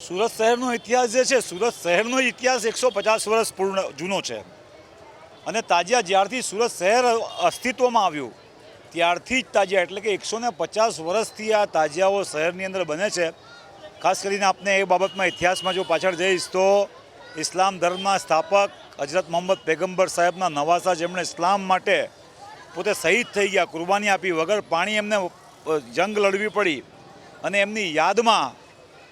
સુરત શહેરનો ઇતિહાસ જે છે, સુરત શહેરનો ઇતિહાસ 150 વર્ષ પૂર્ણ જૂનો છે અને તાજિયા જ્યારથી સુરત શહેર અસ્તિત્વમાં આવ્યું ત્યારથી જ તાજિયા એટલે કે 150 વર્ષથી આ તાજિયાઓ શહેરની અંદર બને છે. ખાસ કરીને આપણે એ બાબતમાં ઇતિહાસમાં જો પાછળ જઈશ તો ઇસ્લામ ધર્મના સ્થાપક હજરત મોહમ્મદ પૈગંબર સાહેબના નવાસા, જેમણે ઇસ્લામ માટે પોતે શહીદ થઈ ગયા, કુરબાની આપી, વગર પાણી એમને જંગ લડવી પડી અને એમની યાદમાં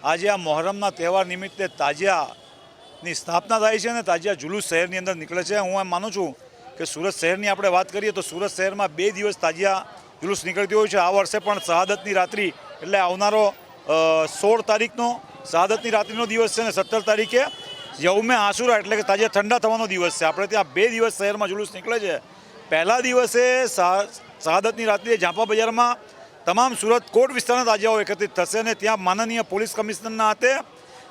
આજે આ મોહરમના તહેવાર નિમિત્તે તાજિયાની સ્થાપના થાય છે અને તાજિયા જુલુસ શહેરની અંદર નીકળે છે. હું એમ માનું છું કે સુરત શહેરની આપણે વાત કરીએ તો સુરત શહેરમાં 2 દિવસ તાજિયા જુલુસ નીકળતી હોય છે. આ વર્ષે પણ શહાદતની રાત્રિ એટલે આવનારો 16 તારીખનો શહાદતની રાત્રિનો દિવસ છે અને 17 તારીખે યૌમે આશુરા એટલે કે તાજિયા ઠંડા થવાનો દિવસ છે. આપણે ત્યાં 2 દિવસ શહેરમાં જુલુસ નીકળે છે. પહેલા દિવસે શહાદતની રાત્રિએ ઝાંપા બજારમાં તમામ સુરત કોટ વિસ્તારના તાજિયાઓ એકત્રિત થશે અને ત્યાં માનનીય પોલીસ કમિશનરના હાથે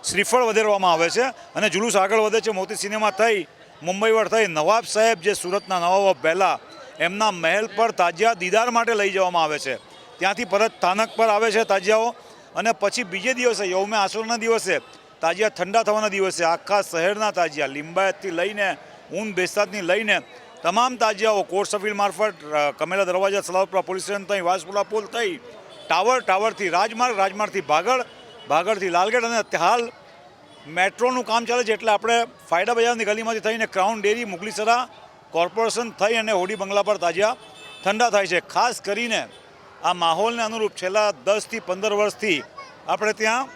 શ્રીફળ વધેરવામાં આવે છે અને જુલુસ આગળ વધે છે. મોતી સિનેમા થઈ, મુંબઈ વડ થઈ, નવાબ સાહેબ જે સુરતના નવાબ પહેલાં એમના મહેલ પર તાજિયા દીદાર માટે લઈ જવામાં આવે છે. ત્યાંથી પરત સ્થાનક પર આવે છે તાજિયાઓ અને પછી બીજે દિવસે યૌમે આશુરાના દિવસે તાજિયા ઠંડા થવાના દિવસે આખા શહેરના તાજિયા લિંબાયતથી લઈને ઊન બેસ્તાદની લઈને તમામ તાજિયાઓ કોર્ટ સફીલ મારફત કમેલા દરવાજા, સલાવતપુરા પોલીસ સ્ટેશન થઈ, વાસપુરા પુલ થઈ, ટાવરથી રાજમાર્ગથી ભાગળથી લાલગેટ અને હાલ મેટ્રોનું કામ ચાલે છે એટલે આપણે ફાયદા બજારની ગલીમાંથી થઈને ક્રાઉન ડેરી, મુગલીસરા કોર્પોરેશન થઈ અને હોડી બંગલા પર તાજિયા ઠંડા થાય છે. ખાસ કરીને આ માહોલને અનુરૂપ છેલ્લા 10થી 15 વર્ષથી આપણે ત્યાં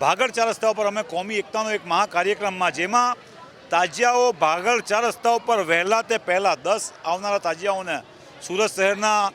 ભાગળ 4 રસ્તા ઉપર અમે કોમી એકતાનો એક મહાકાર્યક્રમમાં જેમાં તાજિયાઓ ભાગળ 4 રસ્તા ઉપર વહેલા તે પહેલાં 10 આવનારા તાજિયાઓને સુરત શહેરના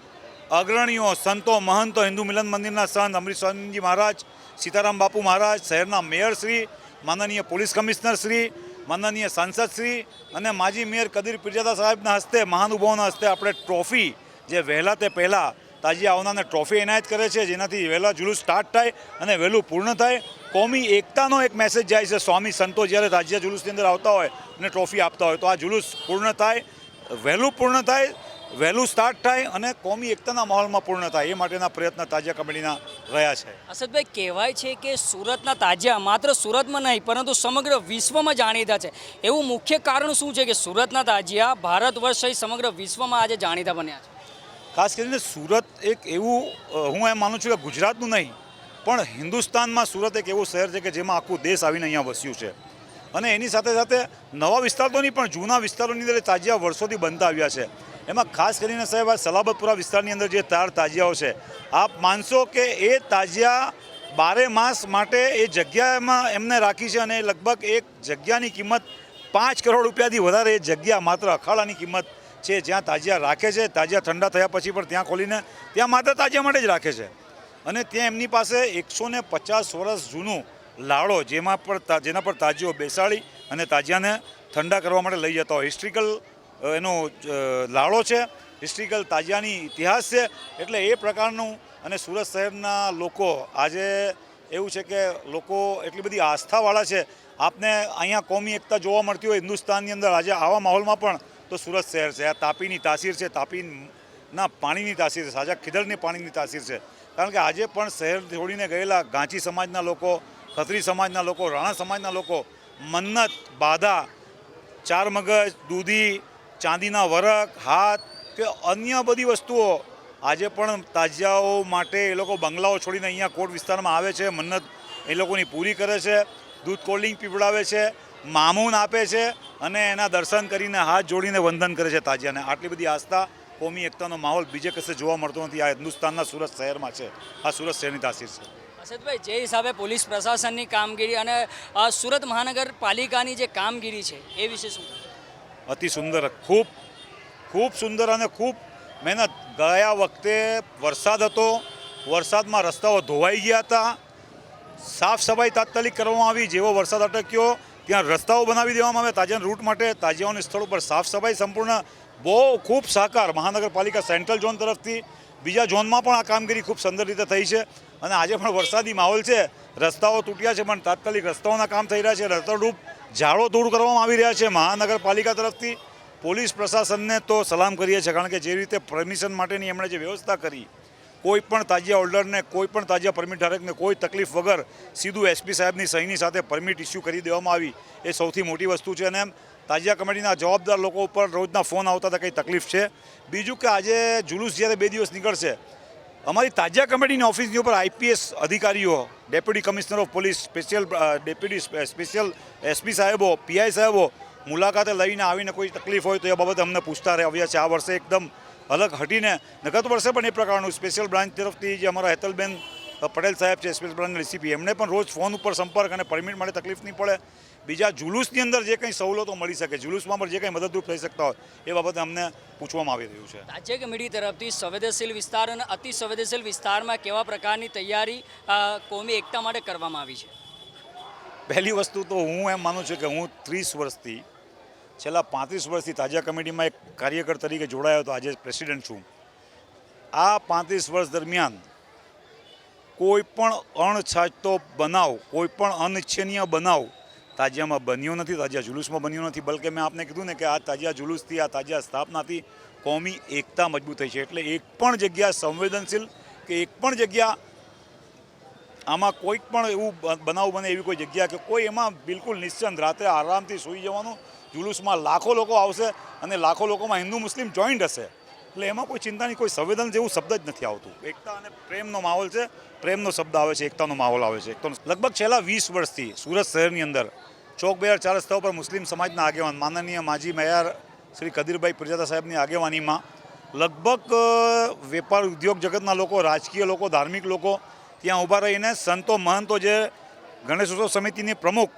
અગ્રણીઓ, સંતો, મહંતો, હિન્દુ મિલન મંદિરના સંત અમરીશ સ્વામીજી મહારાજ, સીતારામ બાપુ મહારાજ, શહેરના મેયર શ્રી, માનનીય પોલીસ કમિશનર શ્રી, માનનીય સાંસદ શ્રી અને માજી મેયર કદીર પીરજાદા સાહેબના હસ્તે, મહાનુભાવોના હસ્તે આપણે ટ્રોફી જે વહેલા તે પહેલાં તાજિયા આવનારને ટ્રોફી એનાયત કરે છે, જેનાથી વહેલા જુલુસ સ્ટાર્ટ થાય અને વહેલું પૂર્ણ થાય. કોમી એકતાનો એક મેસેજ જાય છે. સ્વામી સંતો જ્યારે તાજિયા જુલુસની અંદર આવતા હોય અને ટ્રોફી આપતા હોય તો આ જુલુસ પૂર્ણ થાય, વહેલું પૂર્ણ થાય, વહેલું સ્ટાર્ટ થાય અને કોમી એકતાના માહોલમાં પૂર્ણ થાય, એ માટેના પ્રયત્ન તાજિયા કમિટીના રહ્યા છે. અસદભાઈ, કહેવાય છે કે સુરતના તાજિયા માત્ર સુરતમાં નહીં પરંતુ સમગ્ર વિશ્વમાં જાણીતા છે. એવું મુખ્ય કારણ શું છે કે સુરતના તાજિયા ભારત વર્ષ સહિત સમગ્ર વિશ્વમાં આજે જાણીતા બન્યા છે? ખાસ કરીને સુરત એક એવું, હું એમ માનું છું કે ગુજરાતનું નહીં પણ હિન્દુસ્તાનમાં સુરત એક એવું શહેર છે કે જેમાં આખું દેશ આવીને અહીંયા વસ્યું છે અને એની સાથે સાથે નવા વિસ્તાર તો નહીં પણ જૂના વિસ્તારોની અંદર તાજિયા વર્ષોથી બનતા આવ્યા છે. એમાં ખાસ કરીને સાહેબ આ સલાબતપુરા વિસ્તારની અંદર જે તાજિયાઓ છે, આપ માનશો કે એ તાજિયા 12 માસ માટે એ જગ્યામાં એમને રાખી છે અને લગભગ એક જગ્યાની કિંમત 5 કરોડ રૂપિયાથી વધારે એ જગ્યા માત્ર અખાડાની કિંમત છે જ્યાં તાજિયા રાખે છે. તાજિયા ઠંડા થયા પછી પણ ત્યાં ખોલીને ત્યાં માત્ર તાજિયા માટે જ રાખે છે અને ત્યાં એમની પાસે 150 વર્ષ જૂનું લાડો જેના પર તાજિયો બેસાડી અને તાજિયાને ઠંડા કરવા માટે લઈ જતા હોય. હિસ્ટ્રિકલ એનો લાડો છે, હિસ્ટ્રિકલ તાજિયાની ઇતિહાસ છે એટલે એ પ્રકારનું. અને સુરત શહેરના લોકો આજે એવું છે કે લોકો એટલી બધી આસ્થાવાળા છે. આપને અહીંયા કોમી એકતા જોવા મળતી હોય હિન્દુસ્તાનની અંદર આજે આવા માહોલમાં પણ તો સુરત શહેર છે. આ તાપીની તાસીર છે, તાપીના પાણીની તાસીર છે, સાજા ખીદરની પાણીની તાસીર છે. કારણ કે આજે પણ શહેર છોડીને ગયેલા ગાંચી સમાજના લોકો, ખત્રી સમાજના લોકો, રાણા સમાજના લોકો મન્નત, બાધા, 4 મગજ, દૂધી, ચાંદીના વરખ, હાથ કે અન્ય બધી વસ્તુઓ આજે પણ તાજિયાઓ માટે એ લોકો બંગલાઓ છોડીને અહીંયા કોટ વિસ્તારમાં આવે છે, મન્નત એ લોકોની પૂરી કરે છે, દૂધ કોલ્ડ ડ્રિંક પીવડાવે છે, મામૂન આપે છે અને એના દર્શન કરીને હાથ જોડીને વંદન કરે છે તાજિયાને. આટલી બધી આસ્થા, કોમી એકતાનો માહોલ બીજે કશે જોવા મળતો નથી. આ હિન્દુસ્તાનના સુરત શહેરમાં છે. આ સુરત શહેરની તાસીર છે. અસદભાઈ, જે હિસાબે પોલીસ પ્રશાસનની કામગીરી અને સુરત મહાનગરપાલિકાની જે કામગીરી છે એ વિશે શું? અતિ સુંદર, ખૂબ સુંદર અને ખૂબ મહેનત. ગયા વખતે વરસાદ હતો, વરસાદમાં રસ્તાઓ ધોવાઈ ગયા હતા, સાફ સફાઈ તાત્કાલિક કરવામાં આવી. જેવો વરસાદ અટક્યો ત્યાં રસ્તાઓ બનાવી દેવામાં આવે તાજિયાના રૂટ માટે. તાજિયાઓના સ્થળ ઉપર સાફ સફાઈ સંપૂર્ણ ખૂબ સહકાર મહાનગરપાલિકા સેન્ટ્રલ ઝોન તરફથી, બીજા ઝોનમાં પણ આ કામગીરી ખૂબ સુંદર રીતે થઈ છે અને આજે પણ વરસાદી માહોલ છે. રસ્તાઓ તૂટ્યા છે પણ તાત્કાલિક રસ્તાઓના કામ થઈ રહ્યા છે. રસ્તોરૂપ ઝાડો દૂર કરવામાં આવી રહ્યા છે મહાનગરપાલિકા તરફથી. પોલીસ પ્રશાસનને તો સલામ કરીએ છીએ કારણ કે જે રીતે પરમિશન માટેની એમણે જે વ્યવસ્થા કરી કોઈ પણ તાજિયા હોલ્ડરને કોઈ પણ તાજિયા પરમિટ ધારકને કોઈ તકલીફ વગર સીધું એસપી સાહેબની સહીની સાથે પરમિટ ઇસ્યુ કરી દેવામાં આવી એ સૌથી મોટી વસ્તુ છે. અને તાજિયા કમિટીના જવાબદાર લોકો ઉપર રોજના ફોન આવતા હતા કંઈ તકલીફ છે. બીજું કે આજે જુલુસ જ્યારે 2 દિવસ નીકળશે અમારી તાજિયા કમિટીની ઓફિસની ઉપર આઈપીએસ અધિકારીઓ, deputy commissioner of police, deputy special SP સાહેબો, પીઆઈ સાહેબો મુલાકાતે લઈને આવીને કોઈ તકલીફ હોય તો એ બાબતે અમને પૂછતા રહ્યા છે. આ વર્ષે એકદમ અલગ હટીને ગત વર્ષે પણ એ પ્રકારનું સ્પેશિયલ બ્રાન્ચ તરફથી જે અમારા હેતલબેન પટેલ સાહેબ છે સ્પેશિયલ બ્રાન્ચના ડીસીપી, એમને પણ રોજ ફોન ઉપર સંપર્ક અને પરમિટ માટે તકલીફ નહીં પડે. બીજા જુલુસની અંદર જે કંઈ સવલતો મળી શકે, જુલુસમાં પણ જે કંઈ મદદરૂપ થઈ શકતા હોય એ બાબતે અમને પૂછવામાં આવી રહ્યું છે. રાજ્ય કમિટી તરફથી સંવેદનશીલ વિસ્તાર અને અતિ સંવેદનશીલ વિસ્તારમાં કેવા પ્રકારની તૈયારી કોમી એકતા માટે કરવામાં આવી છે? પહેલી વસ્તુ તો હું એમ માનું છું કે હું 30 વર્ષથી છેલ્લા 35 વર્ષથી તાજિયા કમિટીમાં એક કાર્યકર તરીકે જોડાયો હતો, આજે પ્રેસિડેન્ટ છું. આ 35 વર્ષ દરમિયાન કોઈ પણ અણછાજતો બનાવ, કોઈ પણ અનિચ્છનીય બનાવ તાજિયામાં બન્યો નથી, તાજિયા જુલુસમાં બન્યો નથી. બલકે મેં આપને કીધું ને કે આ તાજિયા જુલુસથી, આ તાજિયા સ્થાપનાથી કોમી એકતા મજબૂત થઈ છે. એટલે એક પણ જગ્યા સંવેદનશીલ કે એક પણ જગ્યા આમાં કોઈક પણ એવું બનાવ બને એવી કોઈ જગ્યા કે કોઈ એમાં બિલકુલ નિશ્ચિંત રાત્રે આરામથી સૂઈ જવાનું. જુલુસમાં લાખો લોકો આવશે અને લાખો લોકોમાં હિન્દુ મુસ્લિમ જોઈન્ટ હશે. એટલે એમાં કોઈ ચિંતાની, કોઈ સંવેદન જેવું શબ્દ જ નથી આવતું. એકતા અને પ્રેમનો માહોલ છે, પ્રેમનો શબ્દ આવે છે, એકતાનો માહોલ આવે છે. લગભગ છેલ્લા 20 વર્ષથી સુરત શહેરની અંદર ચોક બજાર 4 રસ્તા ઉપર મુસ્લિમ સમાજના આગેવાન માનનીય માજી મેયર શ્રી કદીરભાઈ પ્રજાતા સાહેબની આગેવાનીમાં લગભગ વેપાર ઉદ્યોગ જગતના લોકો, રાજકીય લોકો, ધાર્મિક લોકો ત્યાં ઊભા રહીને સંતો મહંતો, જે ગણેશ ઉત્સવ સમિતિની પ્રમુખ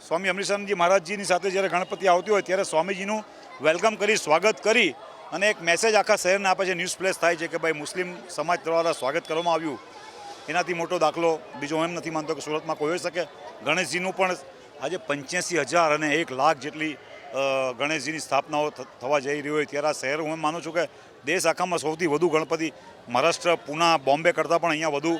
સ્વામી અમરીશનજી મહારાજજીની સાથે જ્યારે ગણપતિ આવતી હોય ત્યારે સ્વામીજીનું વેલકમ કરી, સ્વાગત કરી અને એક મેસેજ આખા શહેરને આપે છે, ન્યૂઝ પ્લેસ થાય છે કે ભાઈ મુસ્લિમ સમાજ દ્વારા સ્વાગત કરવામાં આવ્યું. એનાથી મોટો દાખલો બીજો હું એમ નથી માનતો કે સુરતમાં કોઈ હોઈ શકે. ગણેશજીનું પણ આજે 85,000 અને 1 લાખ જેટલી ગણેશજીની સ્થાપનાઓ થવા જઈ રહી હોય ત્યારે આ શહેર, હું એમ માનું છું કે દેશ આખામાં સૌથી વધુ ગણપતિ મહારાષ્ટ્ર, પૂના, બોમ્બે કરતાં પણ અહીંયા વધુ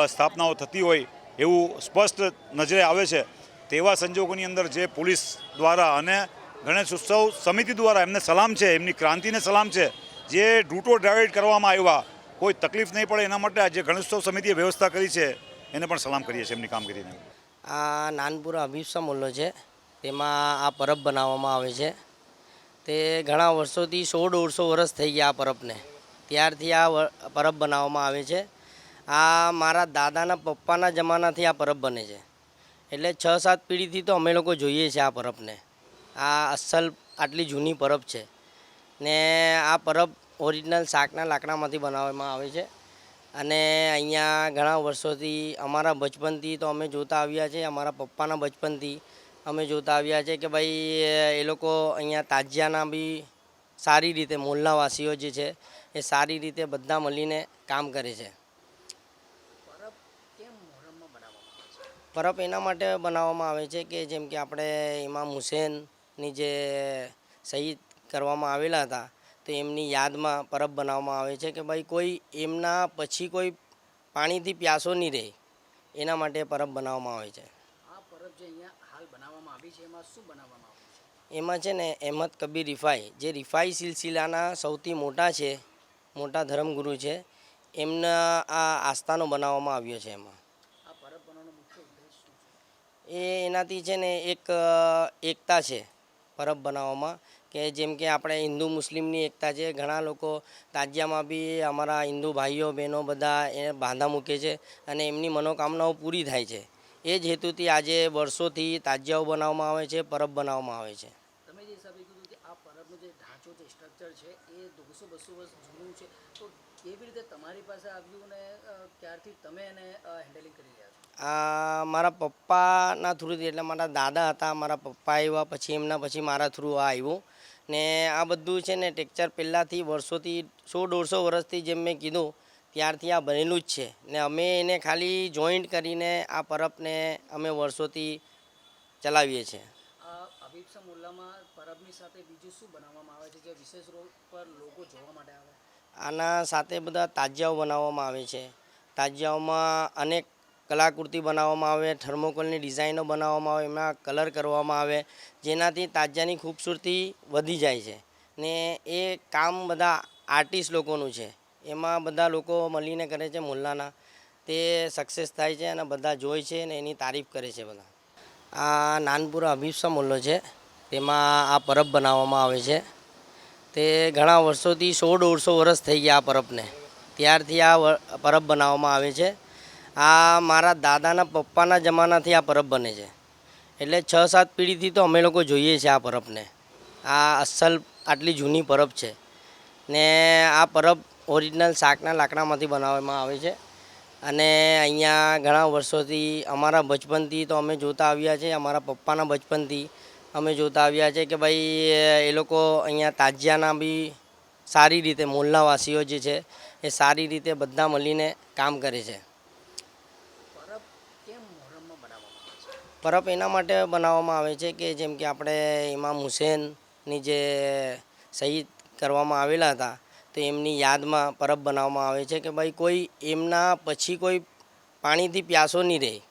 સ્થાપનાઓ થતી હોય એવું સ્પષ્ટ નજરે આવે છે. તેવા સંજોગોની અંદર જે પોલીસ દ્વારા અને ગણેશ ઉત્સવ સમિતિ દ્વારા એમને સલામ છે, એમની ક્રાંતિને સલામ છે. જે રૂટો ડાયરેક્ટ કરવામાં આવ્યા, કોઈ તકલીફ નહીં પડે એના માટે આજે ગણેશ ઉત્સવ સમિતિએ વ્યવસ્થા કરી છે, એને પણ સલામ કરીએ છીએ એમની કામગીરીને. આ નાનપુરા હબીબસા મુલ્લો છે, તેમાં આ પરબ બનાવવામાં આવે છે. તે ઘણા વર્ષોથી 100-150 વર્ષ થઈ ગયા આ પરબને, ત્યારથી આ પરબ બનાવવામાં આવે છે. આ મારા દાદાના પપ્પાના જમાનાથી આ પરબ બને છે. એટલે 6-7 પેઢીથી તો અમે લોકો જોઈએ છીએ આ પરબને. આ અસલ આટલી જૂની પરબ છે ને આ પરબ ઓરિજિનલ શાકના લાકડામાંથી બનાવવામાં આવે છે. અને અહીંયા ઘણા વર્ષોથી અમારા બચપનથી તો અમે જોતા આવ્યા છે, અમારા પપ્પાના બચપનથી અમે જોતા આવ્યા છે કે ભાઈ એ લોકો અહીંયા તાજિયાના બી સારી રીતે, મોહલ્લાવાસીઓ જે છે એ સારી રીતે બધા મળીને કામ કરે છે. પરબ એના માટે બનાવવામાં આવે છે કે જેમ કે આપણે ઇમામ હુસેનની જે શહીદ કરવામાં આવેલા હતા તો એમની યાદમાં પરબ બનાવવામાં આવે છે કે ભાઈ કોઈ એમના પછી કોઈ પાણીથી પ્યાસો નહીં રહે, એના માટે પરબ બનાવવામાં આવે છે. આ પરબ જે અહીંયા હાલ બનાવવામાં આવી છે એમાં શું બનાવવામાં આવ્યું છે? એમાં છે ને અહેમદ કબીર રિફાઈ, જે રિફાઈ સિલસિલાના સૌથી મોટા છે, મોટા ધર્મગુરુ છે, એમના આ આસ્થાનો બનાવવામાં આવ્યો છે. એમાં એનાથી છે ને એક એકતા છે પરબ બનાવવામાં, કે જેમ કે આપણે હિન્દુ મુસ્લિમની એકતા છે. ઘણા લોકો તાજિયામાં બી અમારા હિન્દુ ભાઈઓ બહેનો બધા એ બાંધા મૂકે છે અને એમની મનોકામનાઓ પૂરી થાય છે. એ જ હેતુથી આજે વર્ષોથી તાજિયાઓ બનાવવામાં આવે છે, પરબ બનાવવામાં આવે છે. તમે જે હિસાબે કીધું કે આ પરબનો જે ઢાંચો છે, સ્ટ્રક્ચર છે એ 200-200 વર્ષ જૂનું છે, તો કેવી રીતે તમારી પાસે આવ્યું ને ક્યારથી તમે એને હેન્ડલિંગ કરી રહ્યા છો? આ મારા પપ્પાના થ્રુથી, એટલે મારા દાદા હતા, મારા પપ્પા આવ્યા પછી એમના પછી મારા થ્રુ આ આવ્યું. ને આ બધું છે ને ટેક્ચર પહેલાંથી વર્ષોથી 100-150 વર્ષથી જેમ મેં કીધું ત્યારથી આ બનેલું જ છે. ને અમે એને ખાલી જોઈન્ટ કરીને આ પરબને અમે વર્ષોથી ચલાવીએ છીએ. હબીબસા મુલ્લામાં પરબની સાથે બીજું શું બનાવવામાં આવે છે જે વિશેષ રોલ પર લોકો જોવા માટે આવે? આના સાથે બધા તાજિયાઓ બનાવવામાં આવે છે. તાજિયાઓમાં અનેક કલાકૃતિ બનાવવામાં આવે, થર્મોકોલની ડિઝાઇનો બનાવવામાં આવે, એમાં કલર કરવામાં આવે, જેનાથી તાજિયાની ખૂબસૂરતી વધી જાય છે. ને એ કામ બધા આર્ટિસ્ટ લોકોનું છે, એમાં બધા લોકો મળીને કરે છે મુલ્લાના, તે સક્સેસ થાય છે અને બધા જોઈ છે અને એની તારીફ કરે છે બધા. આ નાનપુરા અભિપ્સા મુલ્લો છે, તેમાં આ પરબ બનાવવામાં આવે છે. તે ઘણા વર્ષોથી 100-150 વર્ષ થઈ ગયા આ પરબને, ત્યારથી આ પરબ બનાવવામાં આવે છે. આ મારા દાદાના પપ્પાના જમાનાથી આ પરબ બને છે, એટલે 6-7 પેઢીથી તો અમે લોકો જોઈએ છીએ આ પરબને. આ અસલ આટલી જૂની પરબ છે ને આ પરબ ઓરિજિનલ શાકના લાકડામાંથી બનાવવામાં આવે છે. અને અહીંયા ઘણા વર્ષોથી અમારા બચપનથી તો અમે જોતા આવ્યા છે, અમારા પપ્પાના બચપનથી અમે જોતા આવ્યા છે કે ભાઈ એ લોકો અહીંયા તાજિયાના બી સારી રીતે મોલ્લાવાસીઓ જે છે એ સારી રીતે બધા મળીને કામ કરે છે. પરબ એના માટે બનાવવામાં આવે છે કે જેમ કે આપણે ઇમામ હુસેનની જે શહીદ કરવામાં આવેલા હતા, તો એમની યાદમાં પરબ બનાવવામાં આવે છે કે ભાઈ કોઈ એમના પછી કોઈ પાણીથી પ્યાસો નહીં રહે,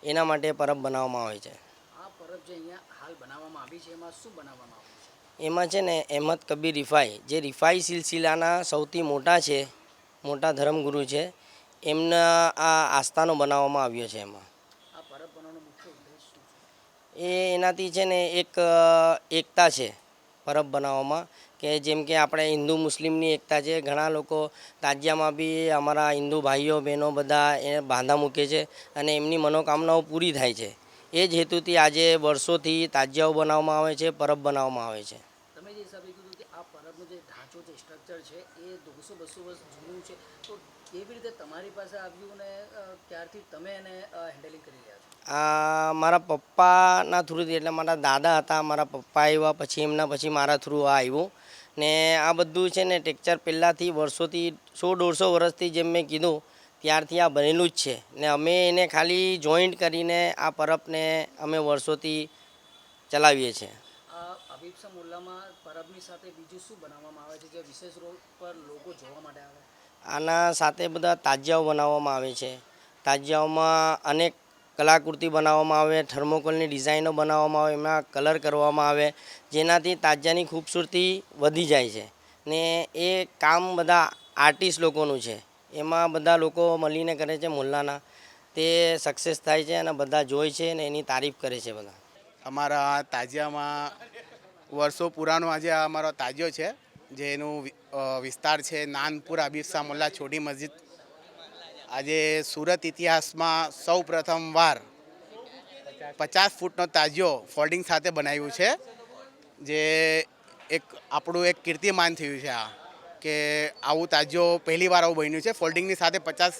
એના માટે પરબ બનાવવામાં આવે છે. આ પરબ જે અહીંયા હાલ બનાવવામાં આવી છે એમાં શું બનાવવામાં આવ્યું છે? એમાં છે ને અહેમદ કબીર રિફાઈ, જે રિફાઈ સિલસિલાના સૌથી મોટા છે, મોટા ધર્મગુરુ છે, એમના આ આસ્થાનો બનાવવામાં આવ્યો છે. એમાં આ પરબ બનાવવાનો મુખ્ય ઉદ્દેશ શું છે? એનાથી છે ને એક એકતા છે પરબ બનાવવામાં, કે જેમ કે આપણે હિન્દુ મુસ્લિમની એકતા છે. ઘણા લોકો તાજિયામાં બી અમારા હિન્દુ ભાઈઓ બહેનો બધા એ બાંધા મૂકે છે અને એમની મનોકામનાઓ પૂરી થાય છે. એ જ હેતુથી આજે વર્ષોથી તાજિયાઓ બનાવવામાં આવે છે, પરબ બનાવવામાં આવે છે. તમે જે હિસાબે કીધું કે આ પરબનો જે ઢાંચો છે, સ્ટ્રક્ચર છે એ 200-200 વર્ષ જૂનું છે, તો કેવી રીતે તમારી પાસે આવ્યું ને ક્યારથી તમે એને હેન્ડલિંગ કરી રહ્યા છો? આ મારા પપ્પાના થ્રુથી, એટલે મારા દાદા હતા, મારા પપ્પા આવ્યા પછી એમના પછી મારા થ્રુ આ આવ્યું. ને આ બધું છે ને ટેક્ચર પહેલાંથી વર્ષોથી 100-150 વર્ષથી જેમ મેં કીધું ત્યારથી આ બનેલું જ છે. ને અમે એને ખાલી જોઈન્ટ કરીને આ પરબને અમે વર્ષોથી ચલાવીએ છીએ. આ અભિપ્સા મુલ્લામાં પરબની સાથે બીજું શું બનાવવામાં આવે છે જે વિશેષ રોલ પર લોકો જોવા માટે આવે? આના સાથે બધા તાજિયાઓ બનાવવામાં આવે છે. તાજિયાઓમાં અનેક કલાકૃતિ બનાવવામાં આવે, થર્મોકોલની ડિઝાઇનો બનાવવામાં આવે, એમાં કલર કરવામાં આવે, જેનાથી તાજિયાની ખૂબસૂરતી વધી જાય છે. ને એ કામ બધા આર્ટિસ્ટ લોકોનું છે, એમાં બધા લોકો મળીને કરે છે મુલ્લાના, તે સક્સેસ થાય છે અને બધા જોઈ છે અને એની તારીફ કરે છે બધા. અમારા તાજિયામાં વર્ષો પુરાનો આજે આ અમારો તાજિયો છે, જેનું વિસ્તાર છે નાનપુરા અભિપ્સા મુલ્લા છોટી મસ્જિદ. આજે સુરત ઇતિહાસમાં સૌ પ્રથમવાર 50 ફૂટનો તાજિયો ફોલ્ડિંગ સાથે બનાવ્યું છે, જે એક આપણું એક કીર્તિમાન થયું છે. આ કે આવું તાજિયો પહેલી વાર આવું બન્યું છે ફોલ્ડિંગની સાથે 50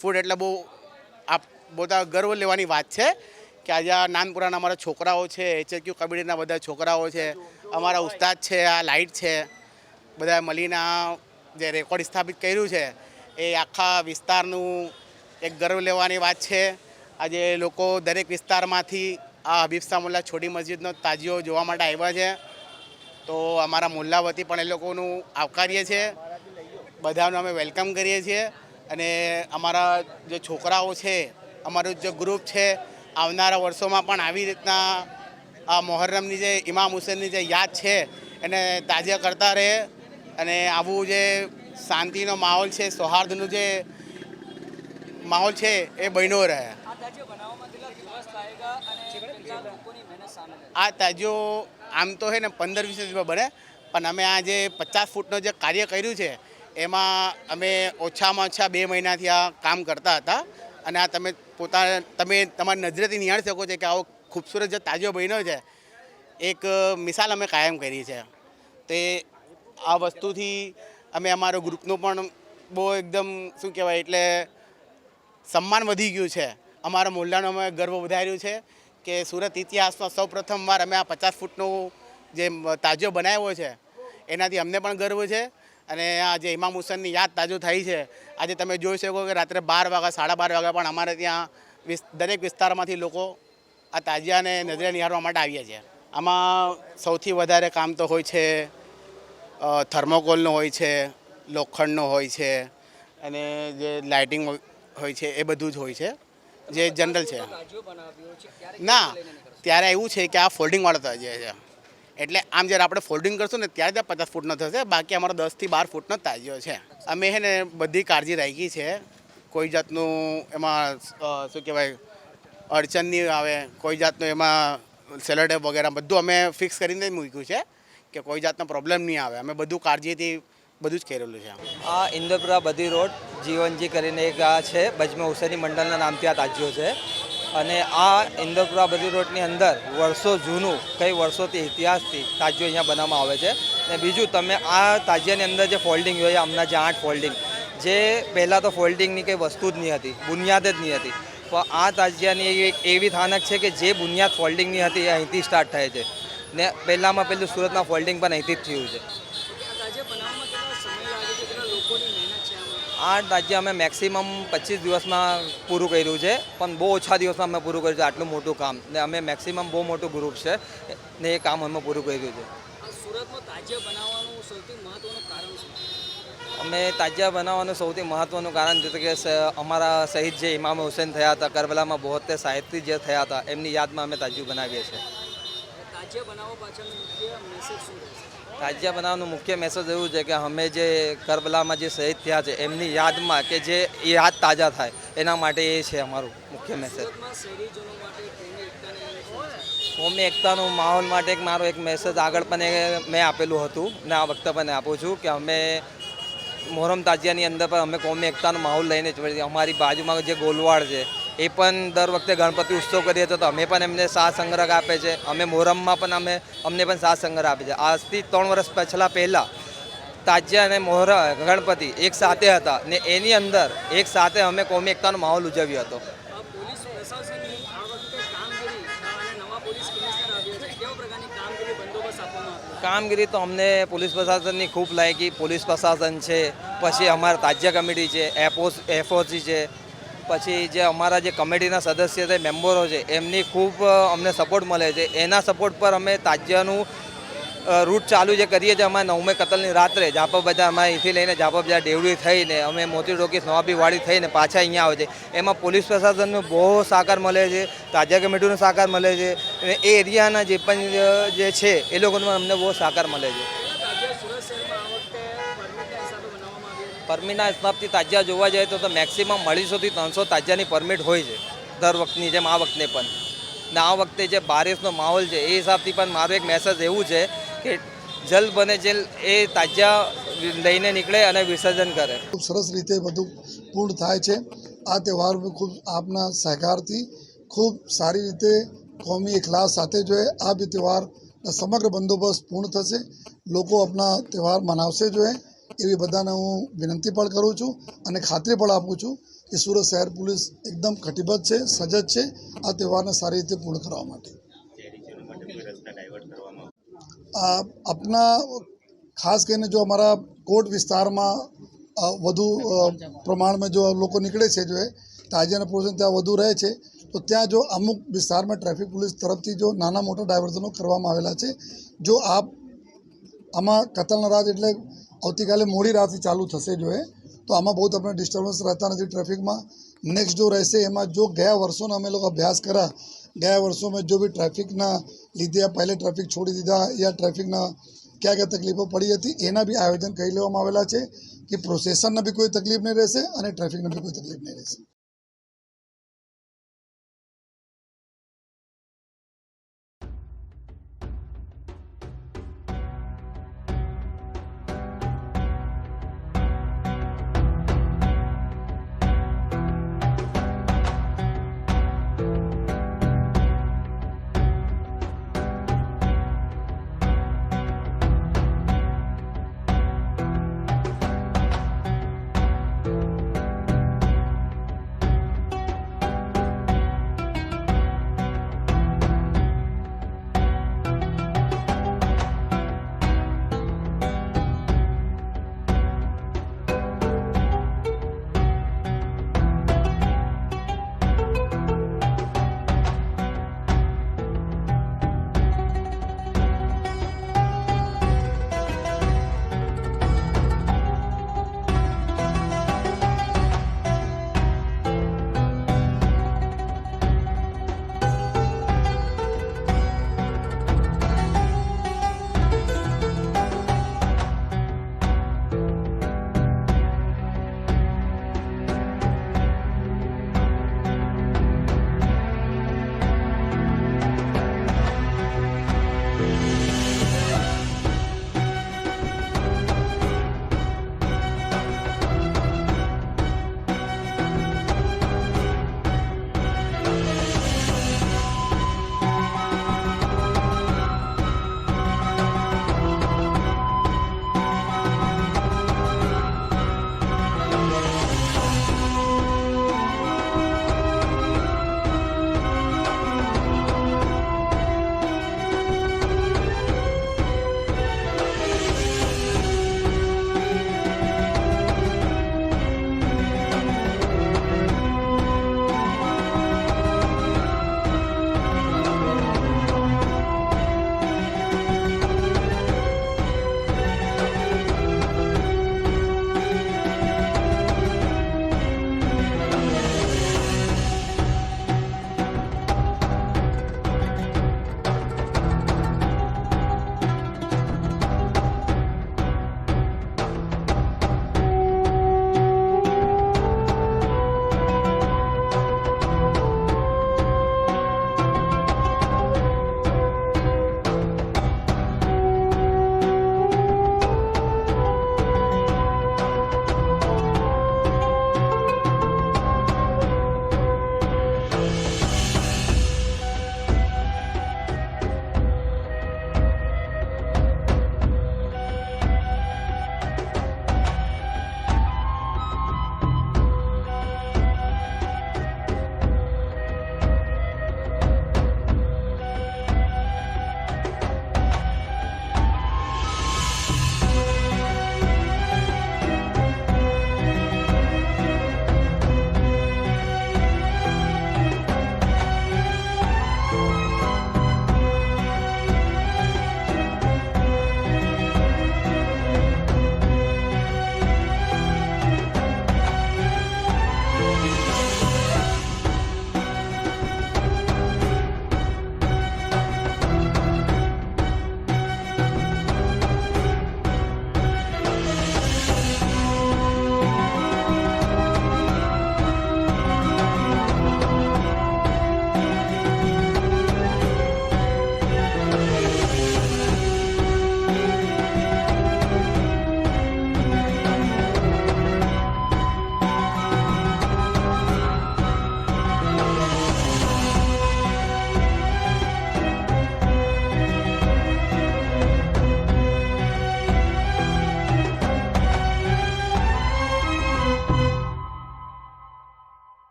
ફૂટ, એટલે બહુ બધા ગર્વ લેવાની વાત છે કે આજે આ નાનપુરાના અમારા છોકરાઓ છે, HQ કબીરના બધા છોકરાઓ છે, અમારા ઉસ્તાદ છે, આ લાઇટ છે, બધા મળીને આ જે રેકોર્ડ સ્થાપિત કર્યું છે એ આખા વિસ્તારનું એક ગર્વ લેવાની વાત છે. આજે લોકો દરેક વિસ્તારમાંથી આ અભિપ્સા મુલ્લા છોટી મસ્જિદનો તાજિયો જોવા માટે આવ્યા છે, તો અમારા મુલ્લા વતી પણ એ લોકોનું આવકારીએ છીએ, બધાનું અમે વેલકમ કરીએ છીએ. અને અમારા જે છોકરાઓ છે, અમારું જે ગ્રુપ છે, આવનારા વર્ષોમાં પણ આવી રીતના આ મોહર્રમની જે ઇમામ હુસેનની જે યાદ છે એને તાજા કરતા રહે અને આવું જે શાંતિનો માહોલ છે, સૌહાર્દનું જે માહોલ છે એ બન્યો રહે. આ તાજિયો બનાવવામાં કેટલા દિવસ લાગેગા અને કેટલા લોકોની મહેનત સામેલ છે? આ તાજિયો આમ તો છે ને 15-20 દિવસમાં બને, પણ અમે આ જે 50 ફૂટનો જે કાર્ય કર્યું છે એમાં અમે ઓછામાં ઓછા 2 મહિનાથી આ કામ કરતા હતા. અને આ તમે તમારી નજરેથી નિહાળી શકો છો કે આવો ખૂબસૂરત જે તાજિયો બન્યો છે, એક મિસાલ અમે કાયમ કરી છે. તે આ વસ્તુથી અમે અમારો ગ્રુપનું પણ બહુ એકદમ શું કહેવાય, એટલે સન્માન વધી ગયું છે. અમારા મોલ્લાનો અમે ગર્વ વધાર્યું છે કે સુરત ઇતિહાસમાં સૌ પ્રથમવાર અમે આ 50 ફૂટનો જે તાજિયો બનાવ્યો છે એનાથી અમને પણ ગર્વ છે. અને આ જે ઇમામ હુસેનની યાદ તાજો થઈ છે, આજે તમે જોઈ શકો કે રાત્રે 12 વાગ્યા 12:30 વાગ્યા પણ અમારે ત્યાં દરેક વિસ્તારમાંથી લોકો આ તાજિયાને નજરે નિહાળવા માટે આવ્યા છે. આમાં સૌથી વધારે કામ તો હોય છે થર્મોકોલનો હોય છે, લોખંડનો હોય છે, અને જે લાઇટિંગ હોય છે એ બધું જ હોય છે જે જનરલ છે. તાજિયો બનાવ્યો છે ત્યારે ના, ત્યારે એવું છે કે આ ફોલ્ડિંગવાળો તાજિયો છે, એટલે આમ જ્યારે આપણે ફોલ્ડિંગ કરશું ને ત્યારે ત્યાં 50 ફૂટનો થશે. બાકી અમારો 10 થી 12 ફૂટનો તાજિયો છે. અમે છે ને બધી કાળજી રાખી છે. કોઈ જાતનું એમાં શું કહેવાય અડચણ નહીં આવે. કોઈ જાતનું એમાં સેલોટેપ વગેરે બધું અમે ફિક્સ કરીને જ મૂક્યું છે કે કોઈ જાતનો પ્રોબ્લેમ નહીં આવે. અમે બધું કાળજીથી બધું જ કરેલું છે. આ ઇન્દ્રપુરા બધી રોડ જીવનજી કરીને એક આ છે બજમે હુસેની મંડળના નામથી આ તાજિયો છે. અને આ ઇન્દ્રપુરા બધી રોડની અંદર વર્ષો જૂનું કઈ વર્ષોથી ઇતિહાસથી તાજિયો અહીંયા બનાવવામાં આવે છે. અને બીજું તમે આ તાજિયાની અંદર જે ફોલ્ડિંગ હોય હમણાં જે 8 ફોલ્ડિંગ જે પહેલાં તો ફોલ્ડિંગની કંઈ વસ્તુ જ નહીં હતી, બુનિયાદ જ નહીં હતી. પણ આ તાજિયાની એક એવી થાનક છે કે જે બુનિયાદ ફોલ્ડિંગની હતી એ અહીંથી સ્ટાર્ટ થાય છે. ને પહેલાં સુરતના ફોલ્ડિંગ પણ અહીંથી જ થયું છે. આ તાજિયા અમે મેક્સિમમ 25 દિવસમાં પૂરું કર્યું છે, પણ બહુ ઓછા દિવસમાં અમે પૂરું કર્યું છે આટલું મોટું કામ. ને અમે મેક્સિમમ બહુ મોટું ગ્રુપ છે ને એ કામ અમે પૂરું કર્યું છે. અમે તાજિયા બનાવવાનું સૌથી મહત્ત્વનું કારણ છે કે અમારા શહીદ જે ઇમામ હુસેન થયા હતા કરબલામાં 72 સાહિત્ય જે થયા હતા એમની યાદમાં અમે તાજિયું બનાવીએ છીએ. તાજિયા બનાવવાનું મુખ્ય મેસેજ એવું છે કે અમે જે કરબલામાં જે શહીદ થયા છે એમની યાદમાં કે જે યાદ તાજા થાય એના માટે એ છે અમારું મુખ્ય મેસેજ. કોમી એકતાનો માહોલ માટે મારો એક મેસેજ આગળ પણ મેં આપેલું હતું ને આ વખતે પણ આપું છું કે અમે મોહરમ તાજિયાની અંદર પણ અમે કોમી એકતાનો માહોલ લઈને જ અમારી બાજુમાં જે ગોલવાડ છે એ પણ દર વખતે ગણપતિ ઉત્સવ કરીએ તો અમે પણ એમને સાથ સંગ્રહ આપે છે. અમે મોહરમમાં પણ અમને પણ સાથ સંગ્રહ આપે છે. આજથી 3 વર્ષ પહેલાં તાજિયા અને ગણપતિ એક સાથે હતા ને એની અંદર એક સાથે અમે કોમી એકતાનો માહોલ ઉજવ્યો હતો. કામગીરી તો અમને પોલીસ પ્રશાસનની ખૂબ લાગી. પોલીસ પ્રશાસન છે, પછી અમારા તાજિયા કમિટી છે, એફઓસી છે, પછી જે અમારા જે કમિટીના સદસ્ય છે, મેમ્બરો છે, એમની ખૂબ અમને સપોર્ટ મળે છે. એના સપોર્ટ પર અમે તાજિયાનું રૂટ ચાલુ જે કરીએ છીએ અમારે 9મે કતલની રાત્રે જાપા બજાર અમારે અહીંથી લઈને જાપા બજાર ડેવડી થઈને અમે મોતી ટોકીસ નવાબીવાડી થઈને પાછા અહીંયા આવે છે. એમાં પોલીસ પ્રશાસનનો બહુ સહકાર મળે છે, તાજિયા કમિટીનો સહકાર મળે છે અને એ એરિયાના જે પણ જે છે એ લોકોનો અમને બહુ સહકાર મળે છે. પરમિટના હિસાબથી તાજિયા જોવા જાય તો મેક્સિમમ 250 થી 300 તાજિયાની પરમિટ હોય છે દર વખતની જેમ આ વખતે પણ. ને આ વખતે જે બારિશનો માહોલ છે એ હિસાબથી પણ મારો એક મેસેજ એવું છે કે જલ્દ બને જલ્દ એ તાજિયા લઈને નીકળે અને વિસર્જન કરે. ખૂબ સરસ રીતે બધું પૂર્ણ થાય છે. આ તહેવાર ખૂબ આપના સહકારથી ખૂબ સારી રીતે કોમી ઇખલાસ સાથે જો આ બી તહેવાર સમગ્ર બંદોબસ્ત પૂર્ણ થશે. લોકો આપણા તહેવાર મનાવશે જો એવી બધાને હું વિનંતી પણ કરું છું અને ખાતરી પણ આપું છું કે સુરત શહેર પોલીસ એકદમ કટિબદ્ધ છે, સજજ છે આ તહેવારને સારી રીતે પૂર્ણ કરવા માટે. આપના ખાસ કરીને જો અમારા કોટ વિસ્તારમાં વધુ પ્રમાણમાં જો લોકો નીકળે છે જો તાજિયાના પ્રોસેસ ત્યાં વધુ રહે છે તો ત્યાં જો અમુક વિસ્તારમાં ટ્રાફિક પોલીસ તરફથી જો નાના મોટા ડાયવર્ઝનો કરવામાં આવેલા છે. જો આમાં કતલના રાત એટલે આવતીકાલે મોડી રાતથી ચાલુ થશે જો તો આમાં બહુ તમને ડિસ્ટર્બન્સ રહેતા નથી ટ્રાફિકમાં. નેક્સ્ટ જો રહેશે એમાં જો ગયા વર્ષોના અમે લોકો અભ્યાસ કર્યા, ગયા વર્ષોમાં જો બી ટ્રાફિકના લીધે પહેલે ટ્રાફિક છોડી દીધા યા ટ્રાફિકના ક્યાં ક્યાં તકલીફો પડી હતી એના બી આયોજન કરી લેવામાં આવેલા છે કે પ્રોસેસનના બી કોઈ તકલીફ નહીં રહેશે અને ટ્રાફિકને બી કોઈ તકલીફ નહીં રહેશે.